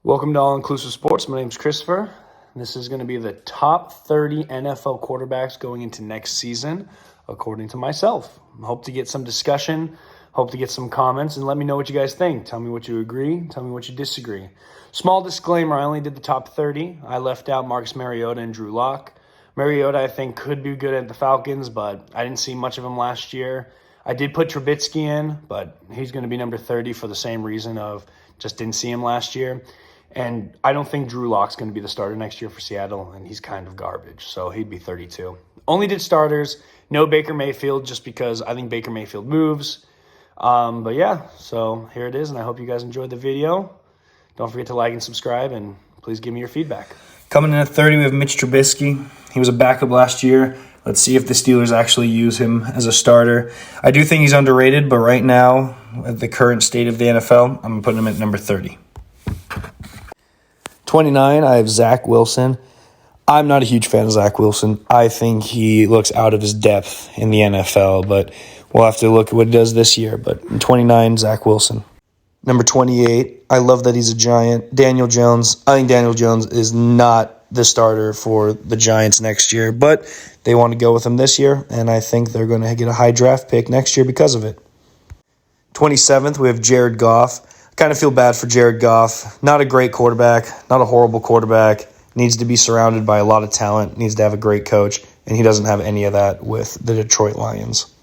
Welcome to All Inclusive Sports. My name is Christopher. This is going to be the top 30 NFL quarterbacks going into next season, according to myself. I hope to get some discussion, hope to get some comments, and let me know what you guys think. Tell me what you agree, tell me what you disagree. Small disclaimer, I only did the top 30. I left out Marcus Mariota and Drew Lock. Mariota, I think, could be good at the Falcons, but I didn't see much of him last year. I did put Trubisky in, but he's going to be number 30 for the same reason of just didn't see him last year. And I don't think Drew Lock's going to be the starter next year for Seattle, and he's kind of garbage, so he'd be 32. Only did starters, no Baker Mayfield, just because I think Baker Mayfield moves. But yeah, so here it is, and I hope you guys enjoyed the video. Don't forget to like and subscribe, and please give me your feedback. Coming in at 30, we have Mitch Trubisky. He was a backup last year. Let's see if the Steelers actually use him as a starter. I do think he's underrated, but right now, at the current state of the NFL, I'm putting him at number 30. 29, I have Zach Wilson. I'm not a huge fan of Zach Wilson. I think he looks out of his depth in the NFL, but we'll have to look at what he does this year. But in 29, Zach Wilson. Number 28, I love that he's a Giant. Daniel Jones. I think Daniel Jones is not the starter for the Giants next year, but they want to go with him this year, and I think they're going to get a high draft pick next year because of it. 27th, we have Jared Goff. Kind of feel bad for Jared Goff. Not a great quarterback, not a horrible quarterback. Needs to be surrounded by a lot of talent, needs to have a great coach, and he doesn't have any of that with the Detroit Lions.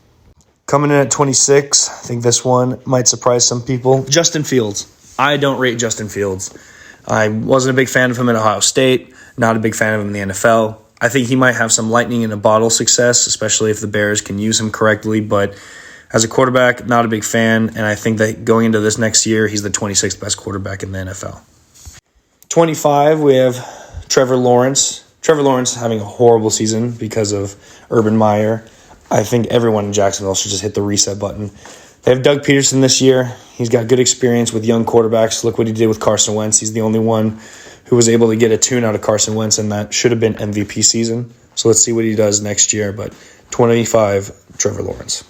Coming in at 26, I think this one might surprise some people. Justin Fields. I don't rate Justin Fields. I wasn't a big fan of him at Ohio State, not a big fan of him in the NFL. I think he might have some lightning in a bottle success, especially if the Bears can use him correctly, but as a quarterback, not a big fan, and I think that going into this next year, he's the 26th best quarterback in the NFL. 25, we have Trevor Lawrence. Trevor Lawrence having a horrible season because of Urban Meyer. I think everyone in Jacksonville should just hit the reset button. They have Doug Peterson this year. He's got good experience with young quarterbacks. Look what he did with Carson Wentz. He's the only one who was able to get a tune out of Carson Wentz, and that should have been MVP season. So let's see what he does next year. But 25, Trevor Lawrence.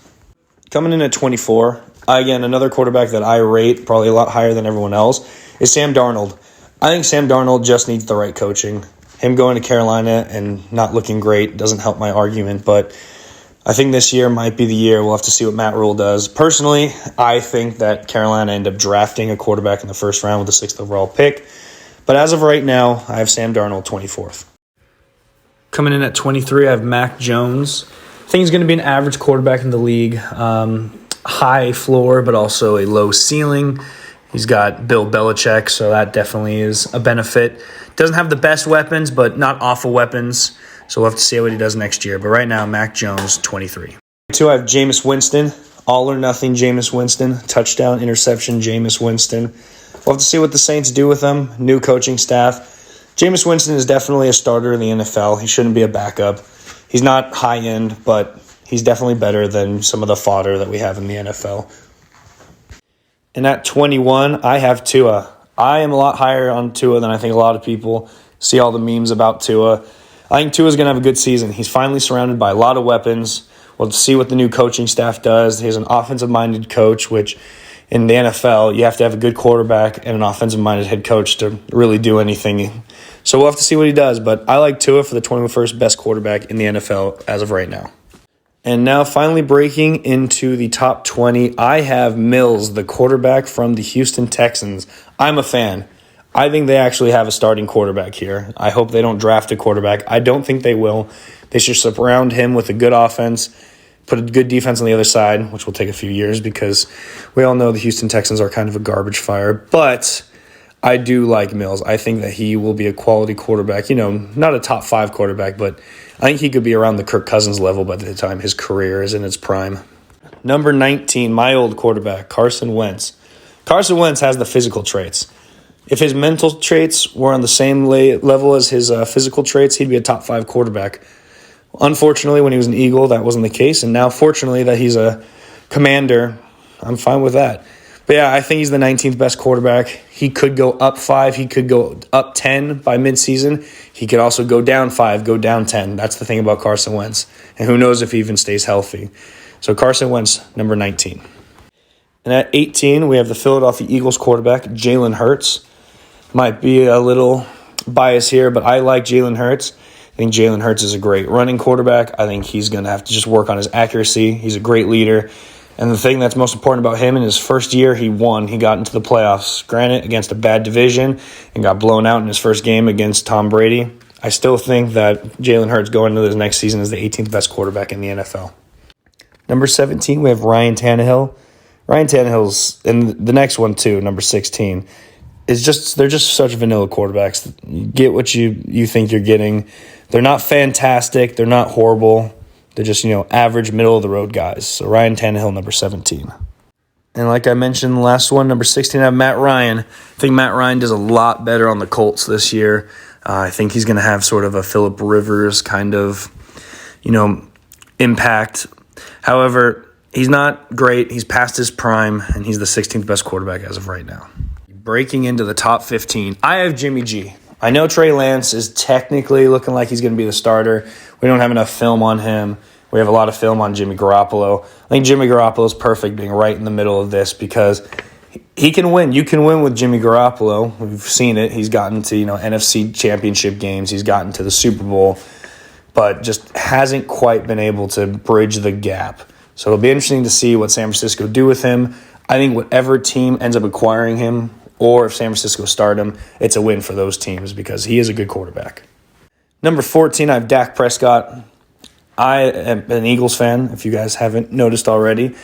Coming in at 24, again, another quarterback that I rate probably a lot higher than everyone else is Sam Darnold. I think Sam Darnold just needs the right coaching. Him going to Carolina and not looking great doesn't help my argument, but I think this year might be the year. We'll have to see what Matt Rule does. Personally, I think that Carolina end up drafting a quarterback in the first round with the 6th overall pick. But as of right now, I have Sam Darnold 24th. Coming in at 23, I have Mac Jones. I think he's going to be an average quarterback in the league. High floor, but also a low ceiling. He's got Bill Belichick, so that definitely is a benefit. Doesn't have the best weapons, but not awful weapons. So we'll have to see what he does next year. But right now, Mac Jones, 23. 2, I have Jameis Winston. All or nothing, Jameis Winston. Touchdown, interception, Jameis Winston. We'll have to see what the Saints do with him. New coaching staff. Jameis Winston is definitely a starter in the NFL. He shouldn't be a backup. He's not high-end, but he's definitely better than some of the fodder that we have in the NFL. And at 21, I have Tua. I am a lot higher on Tua than I think a lot of people see all the memes about Tua. I think Tua's going to have a good season. He's finally surrounded by a lot of weapons. We'll see what the new coaching staff does. He's an offensive-minded coach, which in the NFL, you have to have a good quarterback and an offensive-minded head coach to really do anything. So we'll have to see what he does, but I like Tua for the 21st best quarterback in the NFL as of right now. And now finally breaking into the top 20, I have Mills, the quarterback from the Houston Texans. I'm a fan. I think they actually have a starting quarterback here. I hope they don't draft a quarterback. I don't think they will. They should surround him with a good offense, put a good defense on the other side, which will take a few years because we all know the Houston Texans are kind of a garbage fire. But I do like Mills. I think that he will be a quality quarterback. You know, not a top 5 quarterback, but I think he could be around the Kirk Cousins level by the time his career is in its prime. Number 19, my old quarterback, Carson Wentz. Carson Wentz has the physical traits. If his mental traits were on the same level as his physical traits, he'd be a top 5 quarterback. Unfortunately, when he was an Eagle, that wasn't the case. And now, fortunately, that he's a Commander, I'm fine with that. But yeah, I think he's the 19th best quarterback. He could go up 5. He could go up 10 by midseason. He could also go down 5, go down 10. That's the thing about Carson Wentz. And who knows if he even stays healthy. So Carson Wentz, number 19. And at 18, we have the Philadelphia Eagles quarterback, Jalen Hurts. Might be a little bias here, but I like Jalen Hurts. I think Jalen Hurts is a great running quarterback. I think he's going to have to just work on his accuracy. He's a great leader. And the thing that's most important about him, in his first year, he won. He got into the playoffs, granted, against a bad division, and got blown out in his first game against Tom Brady. I still think that Jalen Hurts going into this next season is the 18th best quarterback in the NFL. Number 17, we have Ryan Tannehill. Ryan Tannehill's, and the next one too, number 16, they're just such vanilla quarterbacks. You get what you think you're getting. They're not fantastic. They're not horrible. They're just, average, middle-of-the-road guys. So Ryan Tannehill, number 17. And like I mentioned, the last one, number 16, I have Matt Ryan. I think Matt Ryan does a lot better on the Colts this year. I think he's going to have sort of a Phillip Rivers kind of, impact. However, he's not great. He's past his prime, and he's the 16th best quarterback as of right now. Breaking into the top 15, I have Jimmy G. I know Trey Lance is technically looking like he's going to be the starter. We don't have enough film on him. We have a lot of film on Jimmy Garoppolo. I think Jimmy Garoppolo is perfect being right in the middle of this because he can win. You can win with Jimmy Garoppolo. We've seen it. He's gotten to, NFC championship games. He's gotten to the Super Bowl, but just hasn't quite been able to bridge the gap. So it'll be interesting to see what San Francisco do with him. I think whatever team ends up acquiring him, or if San Francisco start him, it's a win for those teams because he is a good quarterback. Number 14, I have Dak Prescott. I am an Eagles fan, if you guys haven't noticed already.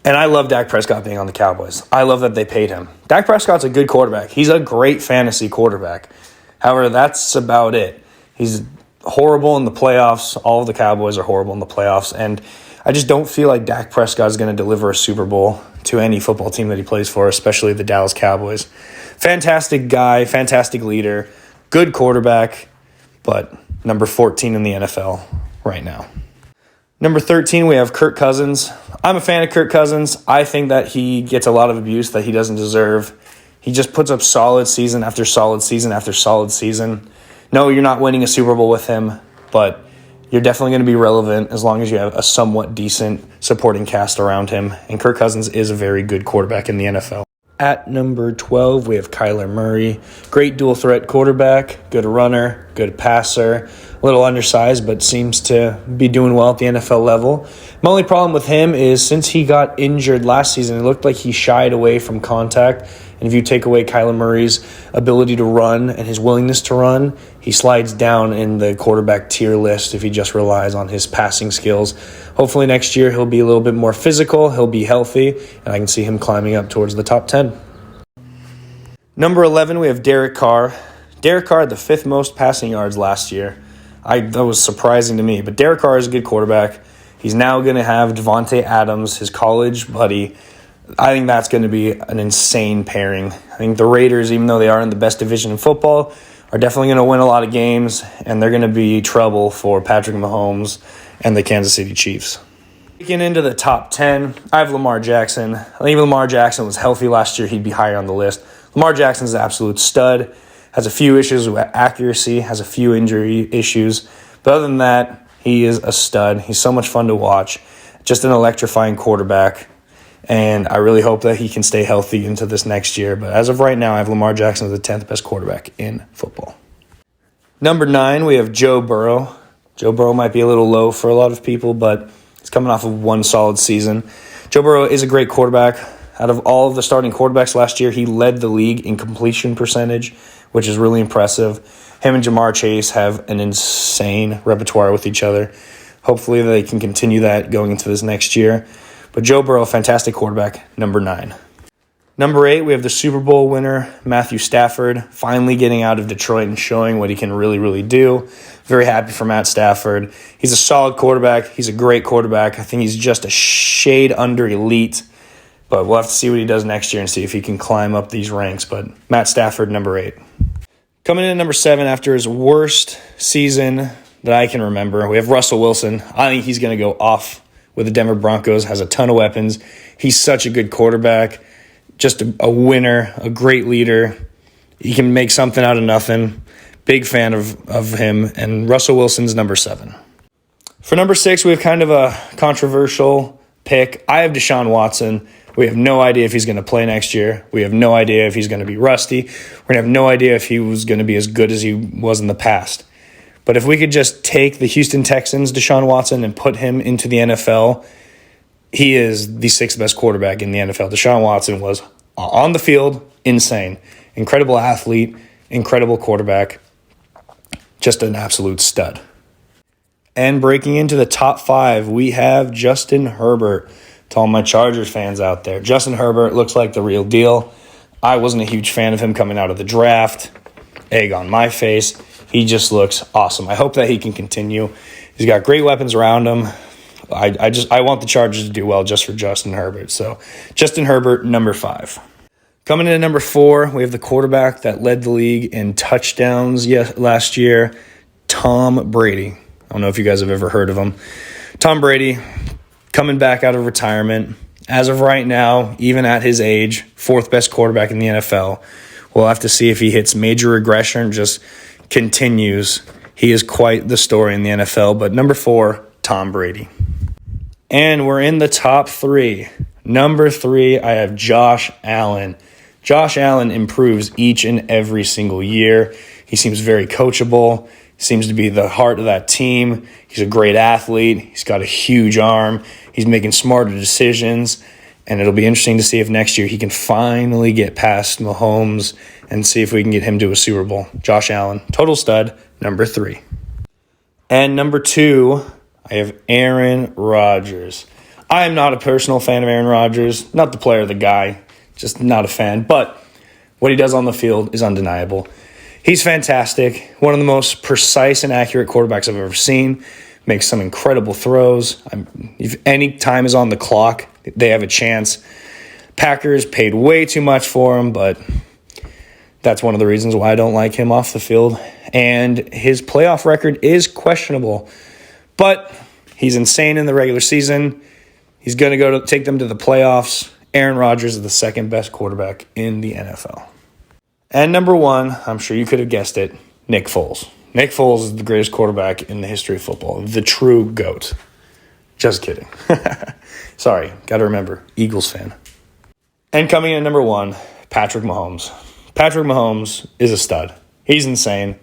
And I love Dak Prescott being on the Cowboys. I love that they paid him. Dak Prescott's a good quarterback. He's a great fantasy quarterback. However, that's about it. He's horrible in the playoffs. All of the Cowboys are horrible in the playoffs. And I just don't feel like Dak Prescott is going to deliver a Super Bowl to any football team that he plays for, especially the Dallas Cowboys. Fantastic guy, fantastic leader, good quarterback, but number 14 in the NFL right now. Number 13, we have Kirk Cousins. I'm a fan of Kirk Cousins. I think that he gets a lot of abuse that he doesn't deserve. He just puts up solid season after solid season after solid season. No, you're not winning a Super Bowl with him, but you're definitely going to be relevant as long as you have a somewhat decent supporting cast around him. And Kirk Cousins is a very good quarterback in the NFL. At number 12, we have Kyler Murray. Great dual threat quarterback, good runner, good passer. A little undersized, but seems to be doing well at the NFL level. My only problem with him is since he got injured last season, it looked like he shied away from contact. And if you take away Kyler Murray's ability to run and his willingness to run, he slides down in the quarterback tier list if he just relies on his passing skills. Hopefully next year he'll be a little bit more physical, he'll be healthy, and I can see him climbing up towards the top 10. Number 11, we have Derek Carr. Derek Carr had the 5th most passing yards last year. That was surprising to me, but Derek Carr is a good quarterback. He's now going to have Devontae Adams, his college buddy. I think that's going to be an insane pairing. I think the Raiders, even though they are in the best division in football, are definitely going to win a lot of games, and they're going to be trouble for Patrick Mahomes and the Kansas City Chiefs. Getting into the top 10, I have Lamar Jackson. I think if Lamar Jackson was healthy last year, he'd be higher on the list. Lamar Jackson's an absolute stud, has a few issues with accuracy, has a few injury issues, but other than that, he is a stud. He's so much fun to watch, just an electrifying quarterback. And I really hope that he can stay healthy into this next year. But as of right now, I have Lamar Jackson as the 10th best quarterback in football. Number 9, we have Joe Burrow. Joe Burrow might be a little low for a lot of people, but he's coming off of one solid season. Joe Burrow is a great quarterback. Out of all of the starting quarterbacks last year, he led the league in completion percentage, which is really impressive. Him and Jamar Chase have an insane repertoire with each other. Hopefully they can continue that going into this next year. But Joe Burrow, fantastic quarterback, number 9. Number 8, we have the Super Bowl winner, Matthew Stafford, finally getting out of Detroit and showing what he can really, really do. Very happy for Matt Stafford. He's a solid quarterback. He's a great quarterback. I think he's just a shade under elite. But we'll have to see what he does next year and see if he can climb up these ranks. But Matt Stafford, number 8. Coming in at number 7 after his worst season that I can remember, we have Russell Wilson. I think he's going to go off with the Denver Broncos, has a ton of weapons. He's such a good quarterback, just a winner, a great leader. He can make something out of nothing. Big fan of him, and Russell Wilson's number 7. For number 6, we have kind of a controversial pick. I have Deshaun Watson. We have no idea if he's going to play next year. We have no idea if he's going to be rusty. We're going to have no idea if he was going to be as good as he was in the past. But if we could just take the Houston Texans' Deshaun Watson and put him into the NFL, he is the sixth best quarterback in the NFL. Deshaun Watson was on the field, insane. Incredible athlete, incredible quarterback, just an absolute stud. And breaking into the top 5, we have Justin Herbert. To all my Chargers fans out there, Justin Herbert looks like the real deal. I wasn't a huge fan of him coming out of the draft. Egg on my face. He just looks awesome. I hope that he can continue. He's got great weapons around him. I want the Chargers to do well just for Justin Herbert. So Justin Herbert, number 5. Coming in at number 4, we have the quarterback that led the league in touchdowns last year, Tom Brady. I don't know if you guys have ever heard of him. Tom Brady, coming back out of retirement. As of right now, even at his age, 4th best quarterback in the NFL. We'll have to see if he hits major regression or just continues. He is quite the story in the NFL. But number 4, Tom Brady. And we're in the top 3. Number 3, I have Josh Allen. Josh Allen improves each and every single year. He seems very coachable. Seems to be the heart of that team. He's a great athlete. He's got a huge arm. He's making smarter decisions. And it'll be interesting to see if next year he can finally get past Mahomes and see if we can get him to a Super Bowl. Josh Allen, total stud, number 3. And number 2, I have Aaron Rodgers. I am not a personal fan of Aaron Rodgers. Not the player, the guy. Just not a fan. But what he does on the field is undeniable. He's fantastic. One of the most precise and accurate quarterbacks I've ever seen. Makes some incredible throws. If any time is on the clock, they have a chance. Packers paid way too much for him, but that's one of the reasons why I don't like him off the field. And his playoff record is questionable. But he's insane in the regular season. He's going to go to take them to the playoffs. Aaron Rodgers is the second best quarterback in the NFL. And number 1, I'm sure you could have guessed it, Nick Foles. Nick Foles is the greatest quarterback in the history of football. The true GOAT. Just kidding. Sorry, got to remember, Eagles fan. And coming in at number 1, Patrick Mahomes. Patrick Mahomes is a stud. He's insane.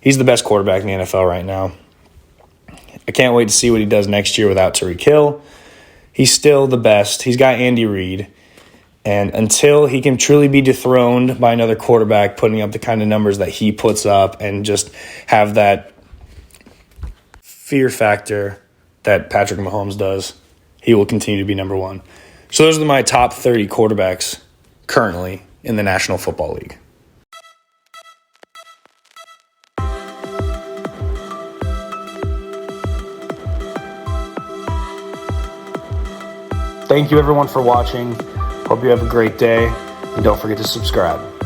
He's the best quarterback in the NFL right now. I can't wait to see what he does next year without Tyreek Hill. He's still the best. He's got Andy Reid. And until he can truly be dethroned by another quarterback putting up the kind of numbers that he puts up and just have that fear factor that Patrick Mahomes does, he will continue to be number 1. So those are my top 30 quarterbacks currently in the National Football League. Thank you, everyone, for watching. Hope you have a great day, and don't forget to subscribe.